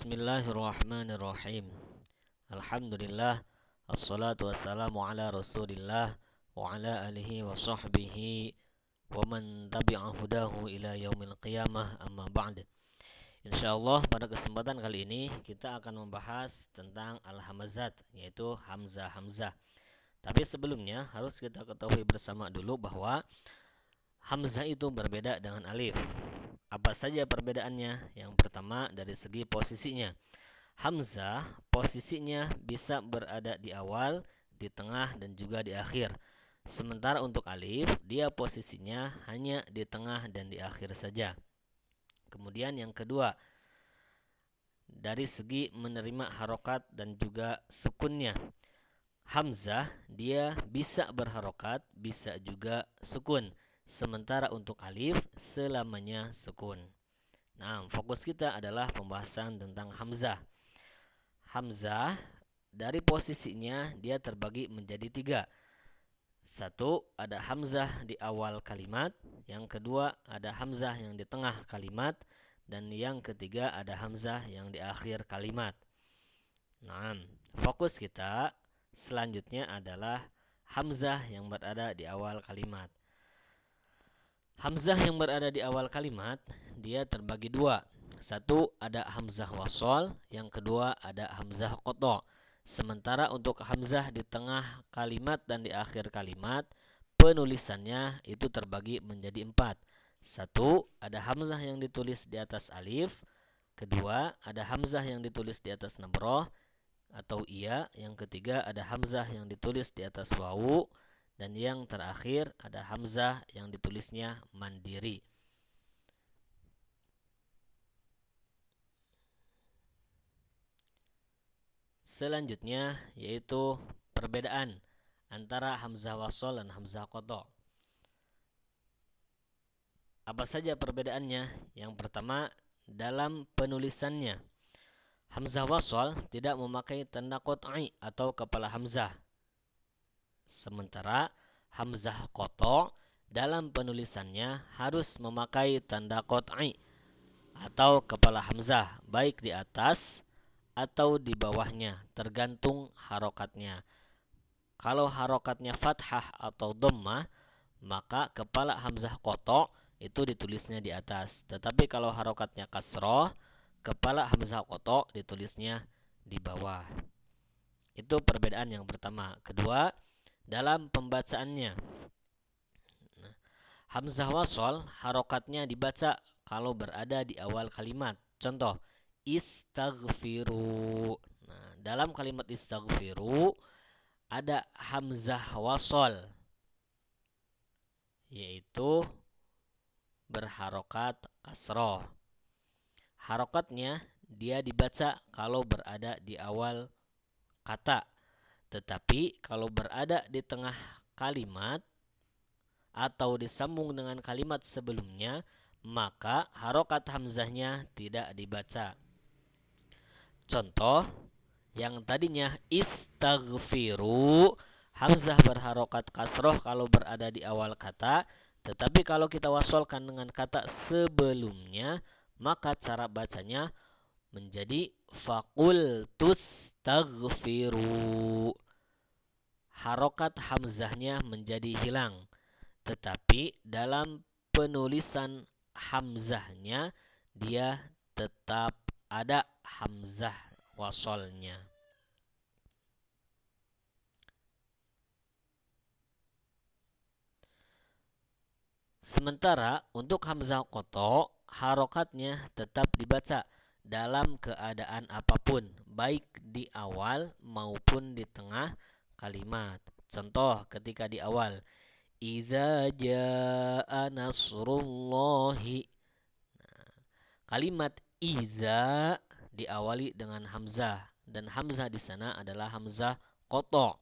Bismillahirrahmanirrahim. Alhamdulillah. Assalatu wassalamu ala rasulillah wa ala alihi wa sahbihi wa man tabi'a hudahu ila yaumil qiyamah, amma ba'd. Insyaallah pada kesempatan kali ini kita akan membahas tentang al-hamazat, yaitu hamzah-hamzah. Tapi sebelumnya harus kita ketahui bersama dulu bahwa hamzah itu berbeda dengan alif. Apa saja perbedaannya? Yang pertama dari segi posisinya. Hamzah posisinya bisa berada di awal, di tengah, dan juga di akhir. Sementara untuk alif, dia posisinya hanya di tengah dan di akhir saja. Kemudian yang kedua, dari segi menerima harokat dan juga sukunnya. Hamzah dia bisa berharokat, bisa juga sukun. Sementara untuk alif selamanya sukun. Nah, fokus kita adalah pembahasan tentang hamzah. Hamzah dari posisinya dia terbagi menjadi tiga. Satu, ada hamzah di awal kalimat. Yang kedua, ada hamzah yang di tengah kalimat. Dan yang ketiga, ada hamzah yang di akhir kalimat. Nah, fokus kita selanjutnya adalah hamzah yang berada di awal kalimat. Hamzah yang berada di awal kalimat dia terbagi dua. Satu, ada hamzah wasol, yang kedua ada hamzah qata'. Sementara untuk hamzah di tengah kalimat dan di akhir kalimat, penulisannya itu terbagi menjadi empat. Satu, ada hamzah yang ditulis di atas alif. Kedua, ada hamzah yang ditulis di atas namroh atau iya. Yang ketiga, ada hamzah yang ditulis di atas wawu. Dan yang terakhir ada hamzah yang ditulisnya mandiri. Selanjutnya yaitu perbedaan antara hamzah wasol dan hamzah qata'. Apa saja perbedaannya? Yang pertama, dalam penulisannya. Hamzah wasol tidak memakai tanda qat'i atau kepala hamzah. Sementara hamzah qata' dalam penulisannya harus memakai tanda qat'i atau kepala hamzah, baik di atas atau di bawahnya, tergantung harokatnya. Kalau harokatnya fathah atau dhammah, maka kepala hamzah qata' itu ditulisnya di atas. Tetapi kalau harokatnya kasroh, kepala hamzah qata' ditulisnya di bawah. Itu perbedaan yang pertama. Kedua, dalam pembacaannya. Hamzah wasol harokatnya dibaca kalau berada di awal kalimat. Contoh, istaghfiru. Nah, dalam kalimat istaghfiru ada hamzah wasol, yaitu berharokat kasroh. Harokatnya dia dibaca kalau berada di awal kata. Tetapi kalau berada di tengah kalimat atau disambung dengan kalimat sebelumnya, maka harokat hamzahnya tidak dibaca. Contoh, yang tadinya istaghfiru, hamzah berharokat kasroh kalau berada di awal kata. Tetapi kalau kita wasolkan dengan kata sebelumnya, maka cara bacanya menjadi fakultus taghfiru. Harokat hamzahnya menjadi hilang. Tetapi dalam penulisan hamzahnya dia tetap ada hamzah wasolnya. Sementara untuk hamzah qata' harokatnya tetap dibaca dalam keadaan apapun, baik di awal maupun di tengah kalimat. Contoh ketika di awal, idza jaa nasrullahi. Nah, kalimat idza diawali dengan hamzah dan hamzah di sana adalah hamzah qata'.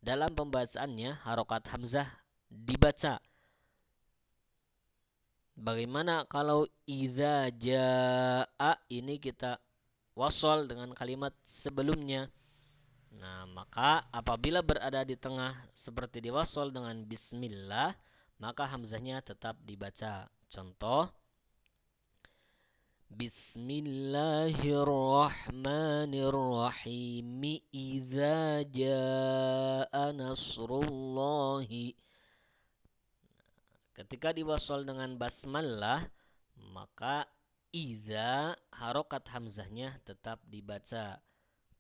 Dalam pembacaannya harokat hamzah dibaca. Bagaimana kalau idza jaa ini kita wasol dengan kalimat sebelumnya? Nah, maka apabila berada di tengah seperti diwasol dengan bismillah, maka hamzahnya tetap dibaca. Contoh, Bismillahirrahmanirrahim. Idza jaa nasrullahi. Ketika diwasal dengan basmalah, maka idza harokat hamzahnya tetap dibaca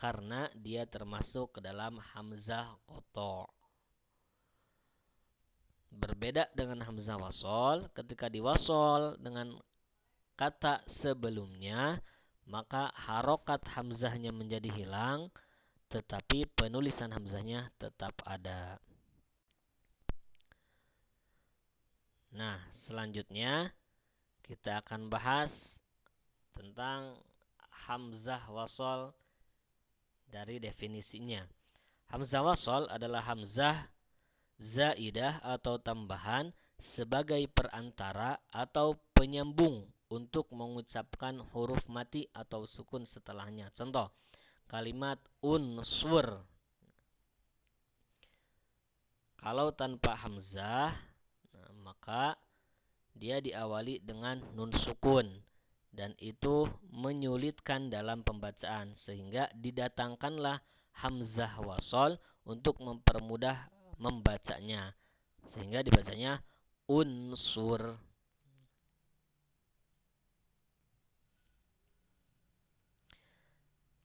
karena dia termasuk ke dalam hamzah qata'. Berbeda dengan hamzah wasol, ketika diwasol dengan kata sebelumnya, maka harokat hamzahnya menjadi hilang, tetapi penulisan hamzahnya tetap ada. Nah, selanjutnya kita akan bahas tentang hamzah wasol dari definisinya. Hamzah wasol adalah hamzah zaidah atau tambahan sebagai perantara atau penyambung untuk mengucapkan huruf mati atau sukun setelahnya. Contoh, kalimat unsur. Kalau tanpa hamzah, maka dia diawali dengan nun sukun dan itu menyulitkan dalam pembacaan, sehingga didatangkanlah hamzah wasol untuk mempermudah membacanya, sehingga dibacanya unsur.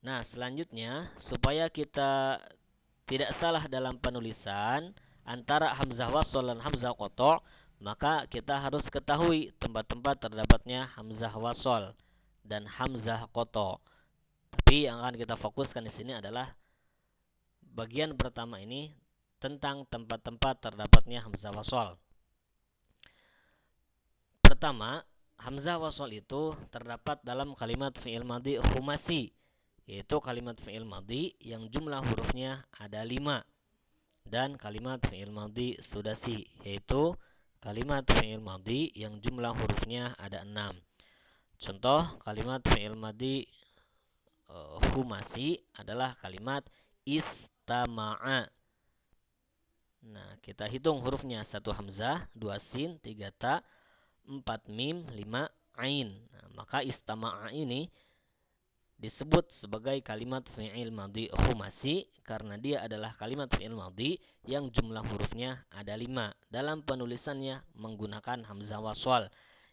Nah, selanjutnya supaya kita tidak salah dalam penulisan antara hamzah wasol dan hamzah qata', maka kita harus ketahui tempat-tempat terdapatnya hamzah wasol dan hamzah qata'. Tapi yang akan kita fokuskan di sini adalah bagian pertama ini tentang tempat-tempat terdapatnya hamzah wasol. Pertama, hamzah wasol itu terdapat dalam kalimat fi'il madhi khumasi, yaitu kalimat fi'il madhi yang jumlah hurufnya ada 5, dan kalimat fi'il madhi sudasi, yaitu kalimat fi'il madhi yang jumlah hurufnya ada 6. Contoh kalimat fi'il madhi khumasi adalah kalimat istama'a. Nah, kita hitung hurufnya: 1 hamzah, 2 sin, 3 ta, 4 mim, 5 ain. Nah, maka istama'a ini disebut sebagai kalimat fi'il madhi khumasi karena dia adalah kalimat fi'il madhi yang jumlah hurufnya ada 5. Dalam penulisannya menggunakan hamzah wasol,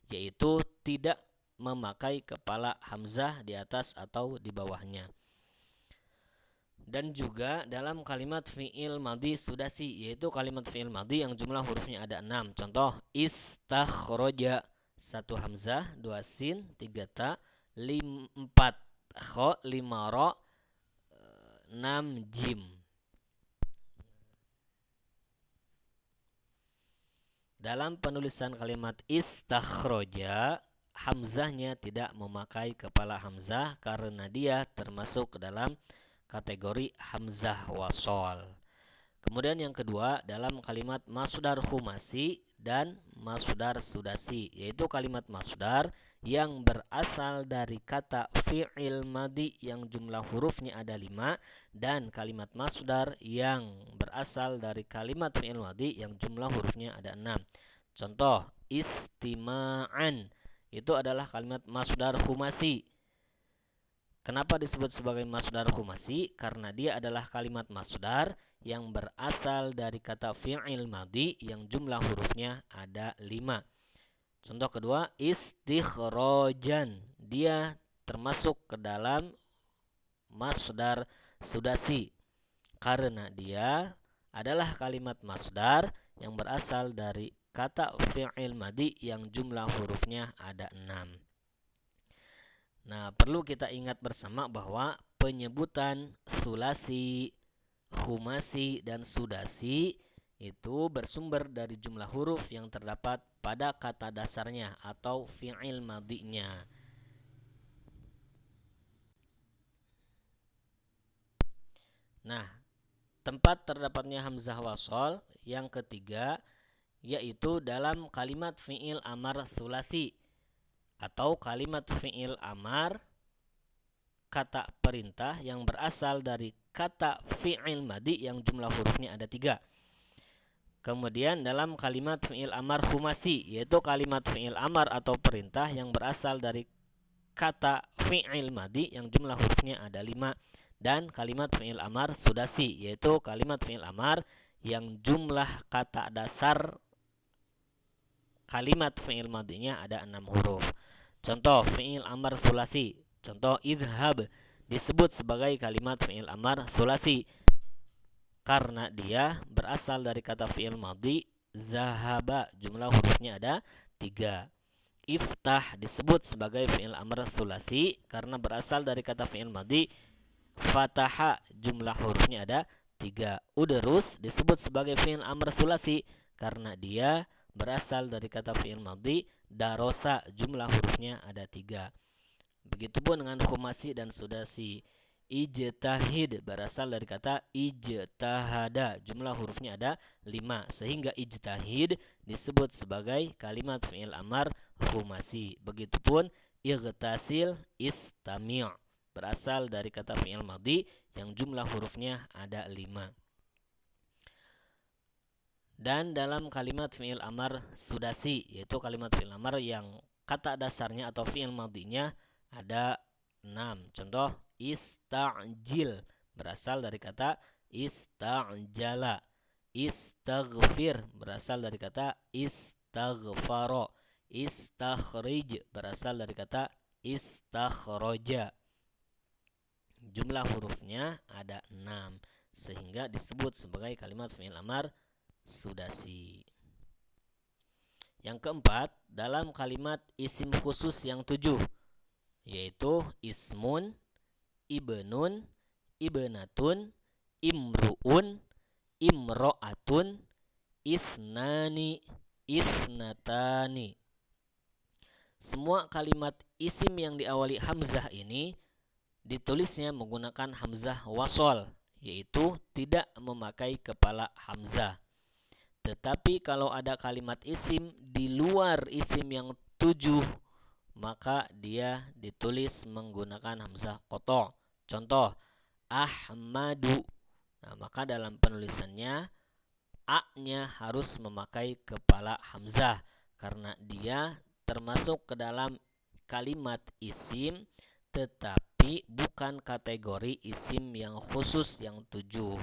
yaitu tidak memakai kepala hamzah di atas atau di bawahnya. Dan juga dalam kalimat fi'il madhi sudasi, yaitu kalimat fi'il madhi yang jumlah hurufnya ada 6. Contoh, istakhroja, 1 hamzah, 2 sin, 3 ta, 4 kho, 5 ro, 6 jim. Dalam penulisan kalimat istakhroja, hamzahnya tidak memakai kepala hamzah karena dia termasuk ke dalam kategori hamzah wasol. Kemudian yang kedua, dalam kalimat masdar khumasi dan masdar sudasi, yaitu kalimat masdar yang berasal dari kata fi'il madhi yang jumlah hurufnya ada 5 dan kalimat masdar yang berasal dari kalimat fi'il madhi yang jumlah hurufnya ada 6. Contoh, istima'an, itu adalah kalimat masdar khumasi. Kenapa disebut sebagai masdar khumasi? Karena dia adalah kalimat masdar yang berasal dari kata fi'il madhi yang jumlah hurufnya ada 5. Contoh kedua, istikhrojan, dia termasuk ke dalam masdar sudasi karena dia adalah kalimat masdar yang berasal dari kata fi'il madhi yang jumlah hurufnya ada 6. Nah, perlu kita ingat bersama bahwa penyebutan sulasi, khumasi, dan sudasi itu bersumber dari jumlah huruf yang terdapat pada kata dasarnya atau fi'il madhinya. Nah, tempat terdapatnya hamzah wasol yang ketiga yaitu dalam kalimat fi'il amar sulasi atau kalimat fi'il amar kata perintah yang berasal dari kata fi'il madhi yang jumlah hurufnya ada 3. Kemudian dalam kalimat fi'il amar khumasi, yaitu kalimat fi'il amar atau perintah yang berasal dari kata fi'il madi yang jumlah hurufnya ada 5, dan kalimat fi'il amar sudasi, yaitu kalimat fi'il amar yang jumlah kata dasar kalimat fi'il madinya ada 6 huruf. Contoh fi'il amar sulasi. Contoh idhab disebut sebagai kalimat fi'il amar sulasi karena dia berasal dari kata fi'il madi zahaba, jumlah hurufnya ada 3. Iftah disebut sebagai fi'il amr sulasi karena berasal dari kata fi'il madi fataha, jumlah hurufnya ada 3. Udrus disebut sebagai fi'il amr sulasi karena dia berasal dari kata fi'il madi darosa, jumlah hurufnya ada 3. Begitupun dengan khumasi dan sudasi. Ijtahid berasal dari kata ijtahada, jumlah hurufnya ada 5, sehingga ijtahid disebut sebagai kalimat fi'il amar khumasi. Begitupun igtasil istami' berasal dari kata fi'il madi yang jumlah hurufnya ada 5. Dan dalam kalimat fi'il amar sudasi, yaitu kalimat fi'il amar yang kata dasarnya atau fi'il madinya ada 6. Contoh ista'jil berasal dari kata ista'jala. Istaghfir berasal dari kata istaghfara. Istakhrij berasal dari kata istakhroja. Jumlah hurufnya ada 6 sehingga disebut sebagai kalimat fi'il amar sudasi. Yang keempat, dalam kalimat isim khusus yang 7, yaitu ismun, ibnun, ibnatun, imru'un, imro'atun, isnani, isnatani. Semua kalimat isim yang diawali hamzah ini ditulisnya menggunakan hamzah wasol, yaitu tidak memakai kepala hamzah. Tetapi kalau ada kalimat isim di luar isim yang 7, maka dia ditulis menggunakan hamzah qata'. Contoh Ahmadu. Nah, maka dalam penulisannya a-nya harus memakai kepala hamzah karena dia termasuk ke dalam kalimat isim tetapi bukan kategori isim yang khusus yang 7.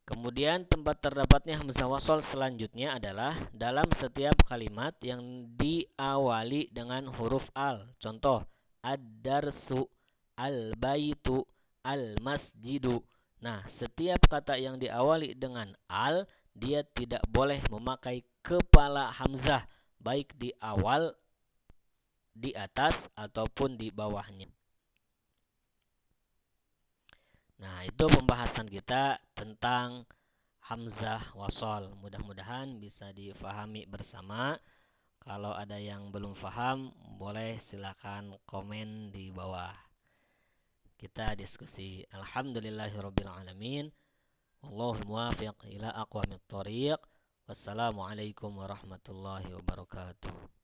Kemudian tempat terdapatnya hamzah wasol selanjutnya adalah dalam setiap kalimat yang diawali dengan huruf al. Contoh ad-darsu, al-baitu, al-masjidu. Nah, setiap kata yang diawali dengan al, dia tidak boleh memakai kepala hamzah baik di awal, di atas ataupun di bawahnya. Nah, itu pembahasan kita tentang hamzah wasol. Mudah-mudahan bisa difahami bersama. Kalau ada yang belum paham, boleh silakan komen di bawah. Kita diskusi. Alhamdulillahirabbil alamin. Wallahul muwaffiq ila aqwamit thoriq. Wassalamualaikum warahmatullahi wabarakatuh.